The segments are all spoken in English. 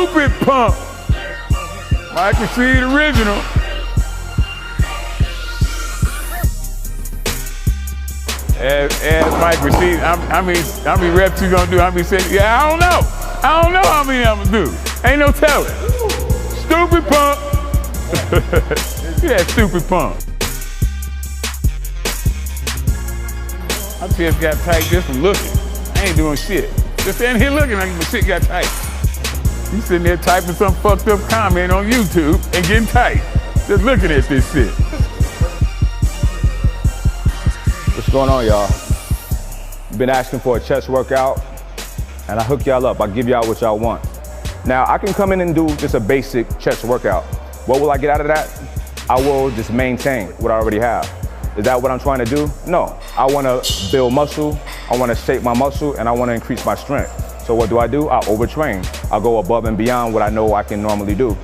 Stupid pump. Mike Rashid original. As Mike Rashid, how many reps you gonna do? How many sets? Yeah, I don't know. I don't know how many I'm gonna do. Ain't no telling. Stupid pump. Yeah, stupid pump. My chest got tight just from looking. I ain't doing shit. Just standing here looking like my shit got tight. You sitting there typing some fucked up comment on YouTube and getting tight. Just looking at this shit. What's going on, y'all? You've been asking for a chest workout, and I hook y'all up. I give y'all what y'all want. Now, I can come in and do just a basic chest workout. What will I get out of that? I will just maintain what I already have. Is that what I'm trying to do? No. I want to build muscle, I want to shape my muscle, and I want to increase my strength. So what do? I overtrain. I go above and beyond what I know I can normally do.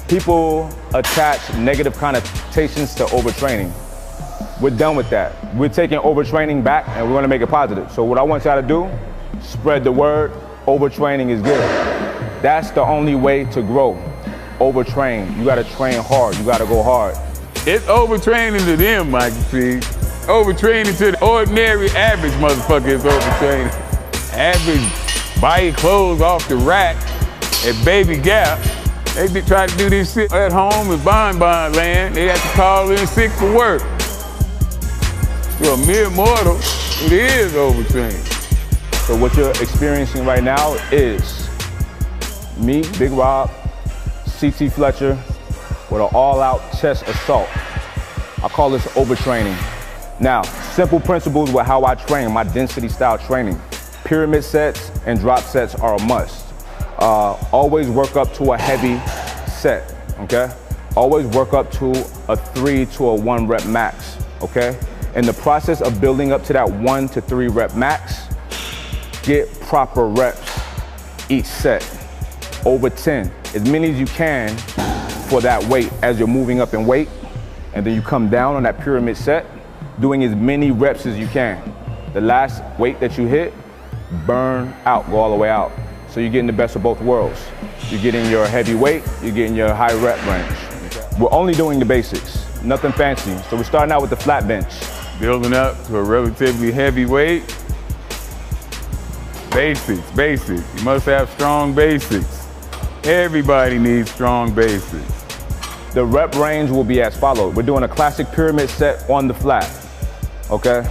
People attach negative connotations to overtraining. We're done with that. We're taking overtraining back and we want to make it positive. So what I want y'all to do, spread the word, overtraining is good. That's the only way to grow. Overtrain. You got to train hard. You got to go hard. It's overtraining to them, Mike. See, overtraining to the ordinary average motherfucker is overtraining. Average buy your clothes off the rack at Baby Gap. They be trying to do this shit at home in Bon land. They have to call in sick for work. To a mere mortal, it is overtraining. So what you're experiencing right now is me, Big Rob, CT Fletcher, with an all-out chest assault. I call this overtraining. Now, simple principles with how I train, my density style training. Pyramid sets and drop sets are a must. Always work up to a heavy set, okay? Always work up to a 3 to a 1 rep max, okay? In the process of building up to that 1 to 3 rep max, get proper reps each set, over 10, as many as you can for that weight as you're moving up in weight, and then you come down on that pyramid set, doing as many reps as you can. The last weight that you hit, burn out, go all the way out. So you're getting the best of both worlds. You're getting your heavy weight, you're getting your high rep range. We're only doing the basics, nothing fancy. So we're starting out with the flat bench. Building up to a relatively heavy weight. Basics. You must have strong basics. Everybody needs strong basics. The rep range will be as follows. We're doing a classic pyramid set on the flat, okay?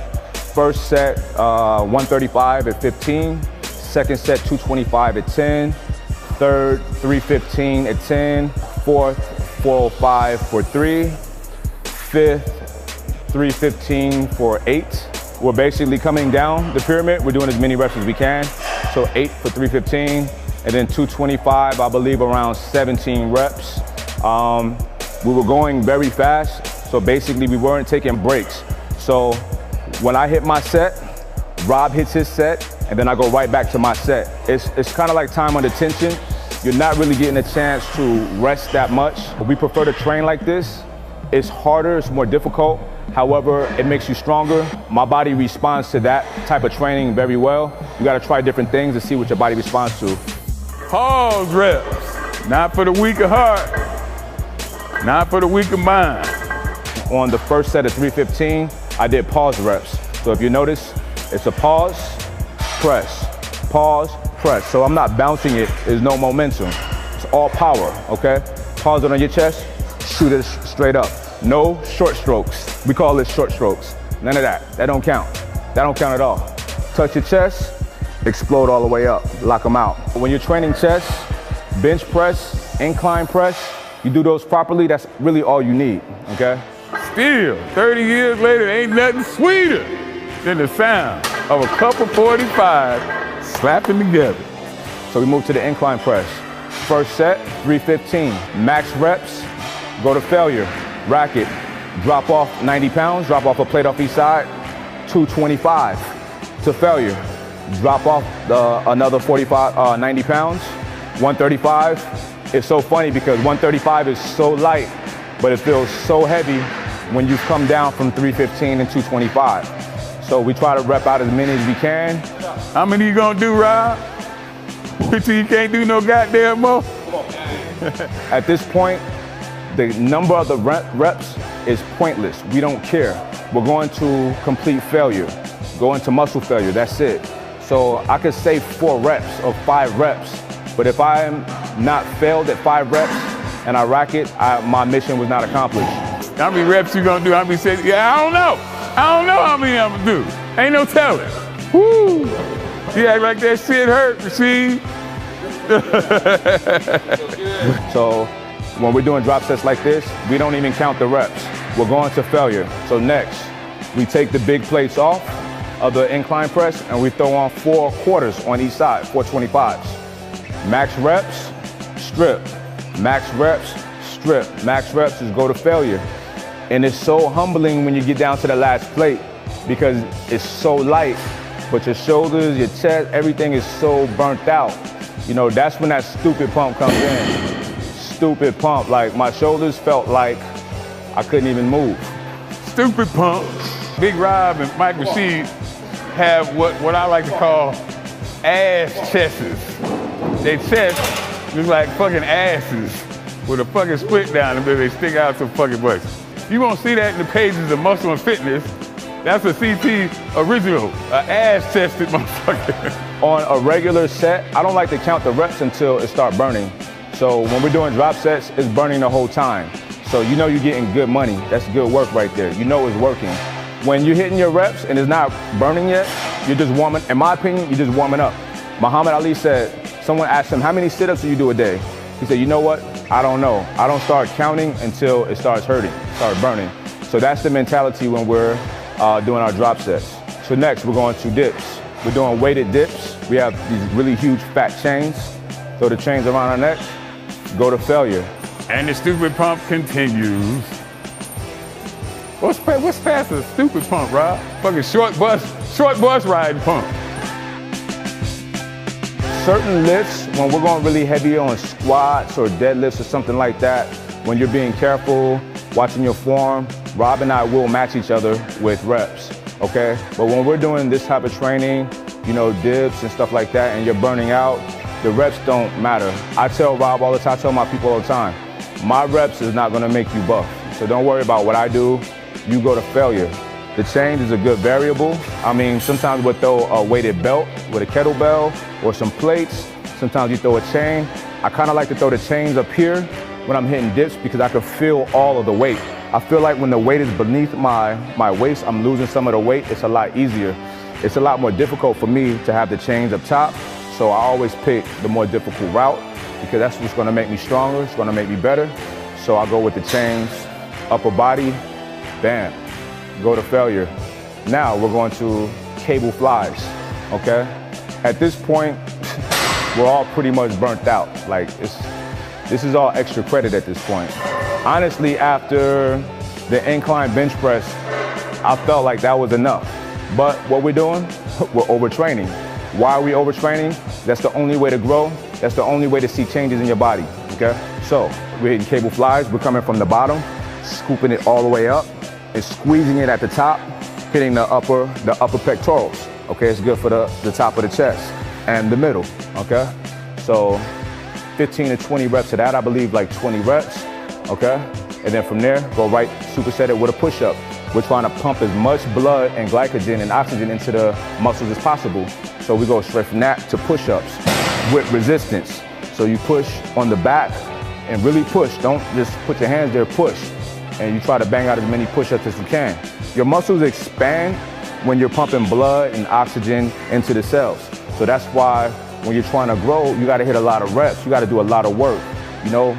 First set, 135 at 15. Second set, 225 at 10. Third, 315 at 10. Fourth, 405 for 3. Fifth, 315 for 8. We're basically coming down the pyramid. We're doing as many reps as we can. So 8 for 315, and then 225, I believe around 17 reps. We were going very fast, so basically we weren't taking breaks. So when I hit my set, Rob hits his set, and then I go right back to my set. It's kind of like time under tension. You're not really getting a chance to rest that much. We prefer to train like this. It's harder, it's more difficult. However, it makes you stronger. My body responds to that type of training very well. You gotta try different things to see what your body responds to. Pause reps, not for the weak of heart, not for the weak of mind. On the first set of 315, I did pause reps. So if you notice, it's a pause, press, pause, press. So I'm not bouncing it, there's no momentum. It's all power, okay? Pause it on your chest, shoot it straight up. No short strokes. We call it short strokes. None of that. That don't count. That don't count at all. Touch your chest, explode all the way up. Lock them out. When you're training chest, bench press, incline press, you do those properly, that's really all you need, okay? Still, 30 years later, ain't nothing sweeter than the sound of a couple 45 slapping together. So we move to the incline press. First set, 315. Max reps, go to failure. Rack it, drop off 90 pounds, drop off a plate off each side, 225 to failure. Drop off another 90 pounds, 135. It's so funny because 135 is so light, but it feels so heavy when you come down from 315 and 225. So we try to rep out as many as we can. How many you gonna do, Rob? Until you can't do no goddamn more? At this point, the number of the reps is pointless. We don't care. We're going to complete failure, go into muscle failure, that's it. So I could say 4 reps or 5 reps, but if I'm not failed at 5 reps and I rack it, my mission was not accomplished. How many reps you gonna do? How many sets? Yeah, I don't know. I don't know how many I'm gonna do. Ain't no telling. Woo! You act like that shit hurt, Rashid. So when we're doing drop sets like this, we don't even count the reps. We're going to failure. So next, we take the big plates off of the incline press and we throw on 4 quarters on each side, 425s. Max reps, strip. Max reps, strip. Max reps is go to failure. And it's so humbling when you get down to the last plate because it's so light, but your shoulders, your chest, everything is so burnt out. You know, that's when that stupid pump comes in. Stupid pump, like my shoulders felt like I couldn't even move. Stupid pump. Big Rob and Mike Rashid have what I like to call ass chests. Their chest look like fucking asses with a fucking split down the middle. They stick out so fucking much. You won't see that in the pages of Muscle and Fitness. That's a CT original, an ass-chested motherfucker. On a regular set, I don't like to count the reps until it starts burning. So when we're doing drop sets, it's burning the whole time. So you know you're getting good money. That's good work right there. You know it's working. When you're hitting your reps and it's not burning yet, you're just warming, in my opinion, you're just warming up. Muhammad Ali said, someone asked him, how many sit-ups do you do a day? He said, you know what? I don't know. I don't start counting until it starts hurting, starts burning. So that's the mentality when we're doing our drop sets. So next, we're going to dips. We're doing weighted dips. We have these really huge fat chains. Throw the chains around our neck, go to failure. And the stupid pump continues. What's past a stupid pump, Rob? Fucking short bus riding pump. Certain lifts, when we're going really heavy on squats or deadlifts or something like that, when you're being careful, watching your form, Rob and I will match each other with reps, okay? But when we're doing this type of training, you know, dips and stuff like that, and you're burning out, the reps don't matter. I tell Rob all the time, I tell my people all the time, my reps is not gonna make you buff. So don't worry about what I do, you go to failure. The chain is a good variable. I mean, sometimes we'll throw a weighted belt with a kettlebell or some plates. Sometimes you throw a chain. I kind of like to throw the chains up here when I'm hitting dips because I can feel all of the weight. I feel like when the weight is beneath my waist, I'm losing some of the weight. It's a lot easier. It's a lot more difficult for me to have the chains up top. So I always pick the more difficult route because that's what's gonna make me stronger. It's gonna make me better. So I go with the chains, upper body, bam. Go to failure. Now we're going to cable flies, okay? At this point, we're all pretty much burnt out. Like, this is all extra credit at this point. Honestly, after the incline bench press, I felt like that was enough. But what we're doing, we're overtraining. Why are we overtraining? That's the only way to grow. That's the only way to see changes in your body, okay? So, we're hitting cable flies. We're coming from the bottom, scooping it all the way up, and squeezing it at the top, hitting the upper pectorals. Okay, it's good for the top of the chest and the middle, okay? So 15 to 20 reps of that, I believe like 20 reps, okay? And then from there, go right, superset it with a push-up. We're trying to pump as much blood and glycogen and oxygen into the muscles as possible. So we go straight from that to push-ups with resistance. So you push on the back and really push. Don't just put your hands there, push. And you try to bang out as many push-ups as you can. Your muscles expand when you're pumping blood and oxygen into the cells. So that's why when you're trying to grow, you gotta hit a lot of reps. You gotta do a lot of work. You know,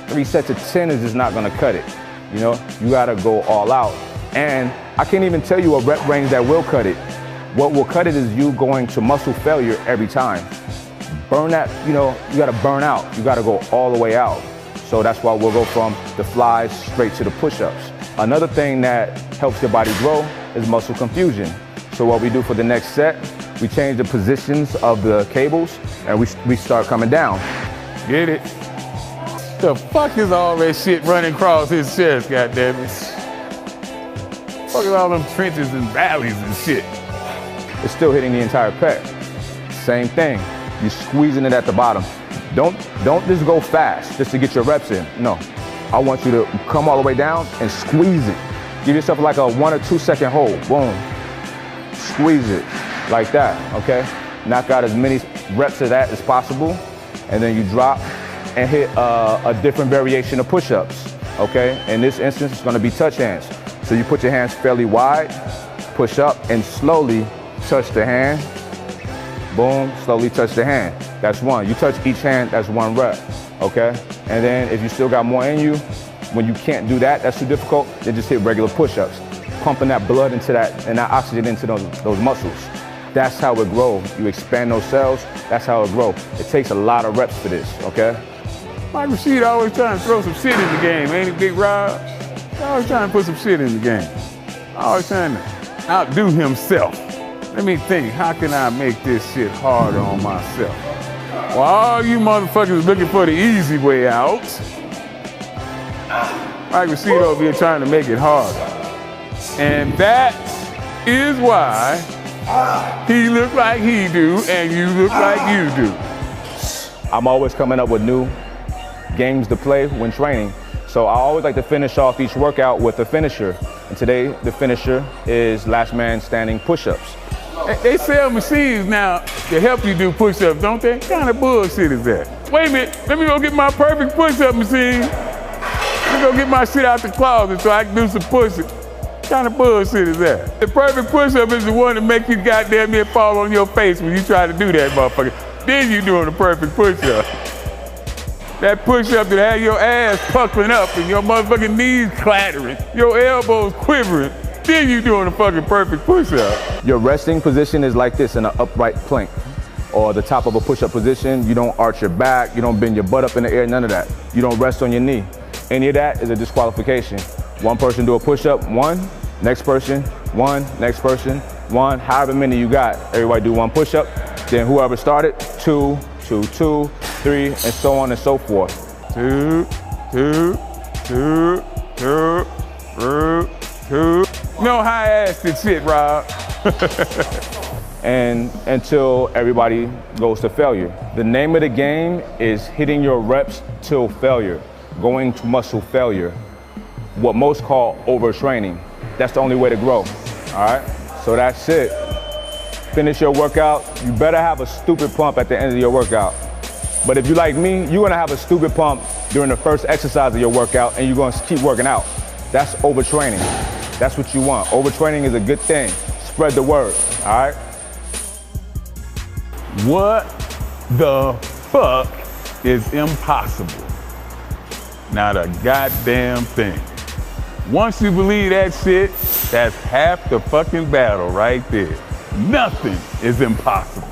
3 sets of 10 is just not gonna cut it. You know, you gotta go all out. And I can't even tell you a rep range that will cut it. What will cut it is you going to muscle failure every time. Burn that, you know, you gotta burn out. You gotta go all the way out. So that's why we'll go from the flies straight to the push-ups. Another thing that helps your body grow is muscle confusion. So what we do for the next set, we change the positions of the cables and we start coming down. Get it? The fuck is all that shit running across his chest, goddammit? Fuck is all them trenches and valleys and shit? It's still hitting the entire pec. Same thing. You're squeezing it at the bottom. Don't just go fast just to get your reps in. No, I want you to come all the way down and squeeze it. Give yourself like a 1 or 2 second hold. Boom. Squeeze it like that, okay? Knock out as many reps of that as possible, and then you drop and hit a different variation of push-ups, okay? In this instance, it's gonna be touch hands. So you put your hands fairly wide, push up, and slowly touch the hand. Boom, slowly touch the hand. That's one. You touch each hand, that's 1 rep, okay? And then if you still got more in you, when you can't do that, that's too difficult, then just hit regular push-ups. Pumping that blood into that and that oxygen into those muscles. That's how it grows. You expand those cells, that's how it grows. It takes a lot of reps for this, okay? Mike Rashid always trying to throw some shit in the game, ain't he, Big Rob? He's always trying to put some shit in the game. Always trying to outdo himself. Let me think, how can I make this shit harder on myself? Well, all you motherfuckers looking for the easy way out, Mike Rashid over here trying to make it harder. And that is why he look like he do and you look like you do. I'm always coming up with new games to play when training. So I always like to finish off each workout with a finisher. And today, the finisher is last man standing push-ups. They sell machines now to help you do push-ups, don't they? What kind of bullshit is that? Wait a minute, let me go get my perfect push-up machine. Let me go get my shit out the closet so I can do some push-ups. What kind of bullshit is that? The perfect push-up is the one that make you goddamn near fall on your face when you try to do that motherfucker. Then you doing the perfect push-up. That push-up that have your ass puckering up and your motherfucking knees clattering, your elbows quivering. Then you doing a fucking perfect push-up. Your resting position is like this in an upright plank or the top of a push-up position. You don't arch your back, you don't bend your butt up in the air, none of that. You don't rest on your knee. Any of that is a disqualification. One person do a push-up, 1, next person, 1, next person, 1, however many you got. Everybody do 1 push-up, then whoever started, 2, 2, 2, 3, and so on and so forth. 2, 2, 2, 2, 2, 2. No high-assed shit, Rob. And until everybody goes to failure. The name of the game is hitting your reps till failure, going to muscle failure, what most call overtraining. That's the only way to grow, all right? So that's it. Finish your workout. You better have a stupid pump at the end of your workout. But if you're like me, you're gonna have a stupid pump during the first exercise of your workout and you're gonna keep working out. That's overtraining. That's what you want. Overtraining is a good thing. Spread the word, all right? What the fuck is impossible? Not a goddamn thing. Once you believe that shit, that's half the fucking battle right there. Nothing is impossible.